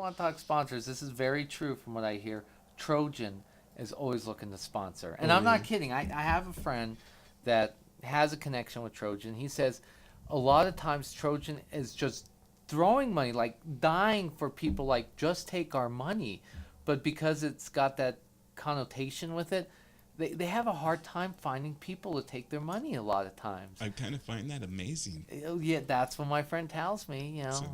want to talk sponsors. This is very true from what I hear. Trojan is always looking to sponsor. And I'm not kidding. I have a friend that has a connection with Trojan. He says a lot of times Trojan is just throwing money, like dying for people like just take our money. But because it's got that connotation with it, they have a hard time finding people to take their money a lot of times. I kind of find that amazing. Yeah, that's what my friend tells me. So-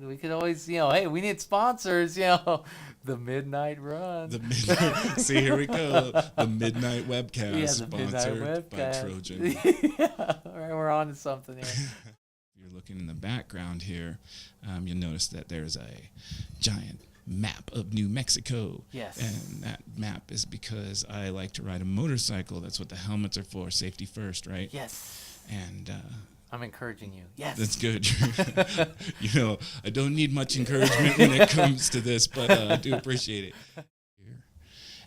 We could always, hey, we need sponsors. The Midnight Run. The midnight, see, here we go. The Midnight Webcast, Yeah, the Midnight sponsored by Webcast. Trojan. Yeah, all right, we're on to something here. If you're looking in the background here, you'll notice that there's a giant map of New Mexico. Yes. And that map is because I like to ride a motorcycle. That's what the helmets are for, safety first, right? Yes. And I'm encouraging you. Yes. that's good. I don't need much encouragement when it comes to this, but I do appreciate it.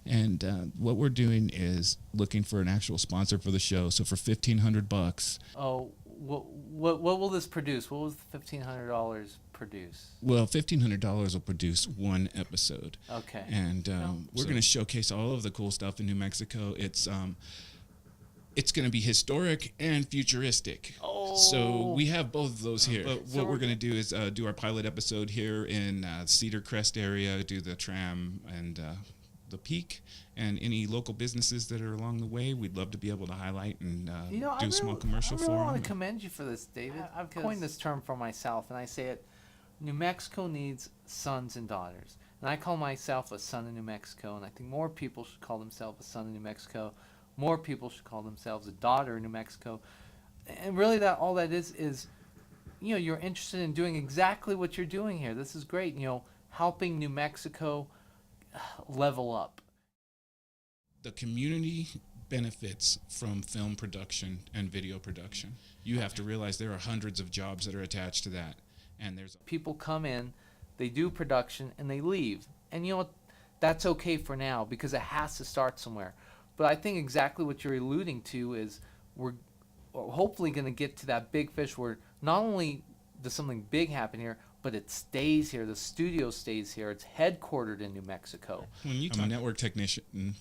And what we're doing is looking for an actual sponsor for the show. So for $1,500, Oh, what will this produce? What will the $1,500 produce? well, $1,500 will produce one episode. Okay. And we're going to showcase all of the cool stuff in New Mexico. It's going to be historic and futuristic. Oh. So we have both of those here. But So what we're we're going to do is do our pilot episode here in Cedar Crest area, do the tram and the peak, and any local businesses that are along the way. We'd love to be able to highlight and do a small commercial I really for want them. to commend you for this, David. I've coined this term for myself, and I say it, New Mexico needs sons and daughters. And I call myself a son of New Mexico, and I think more people should call themselves a son of New Mexico. More people should call themselves a daughter of New Mexico. And really all that is, you're interested in doing exactly what you're doing here. This is great, helping New Mexico level up. The community benefits from film production and video production. You have to realize there are hundreds of jobs that are attached to that. And there's People come in, they do production, and they leave. And you know what? That's okay for now because it has to start somewhere. But I think exactly what you're alluding to is we're hopefully going to get to that big fish where not only does something big happen here, but it stays here. The studio stays here. It's headquartered in New Mexico. I'm a network technician.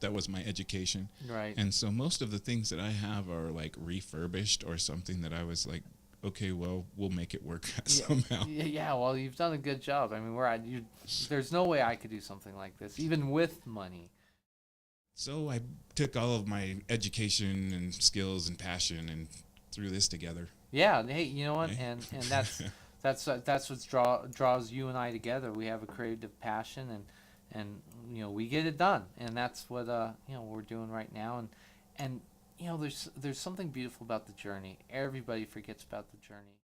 That was my education. Right. And so most of the things that I have are like refurbished or something that I was like, okay, well, we'll make it work somehow. Yeah, well, you've done a good job. I mean, there's no way I could do something like this, even with money. So I took all of my education and skills and passion and threw this together. Yeah, hey, you know what? Hey. And that's what draws you and I together. We have a creative passion, and we get it done, and that's what we're doing right now. And there's something beautiful about the journey. Everybody forgets about the journey.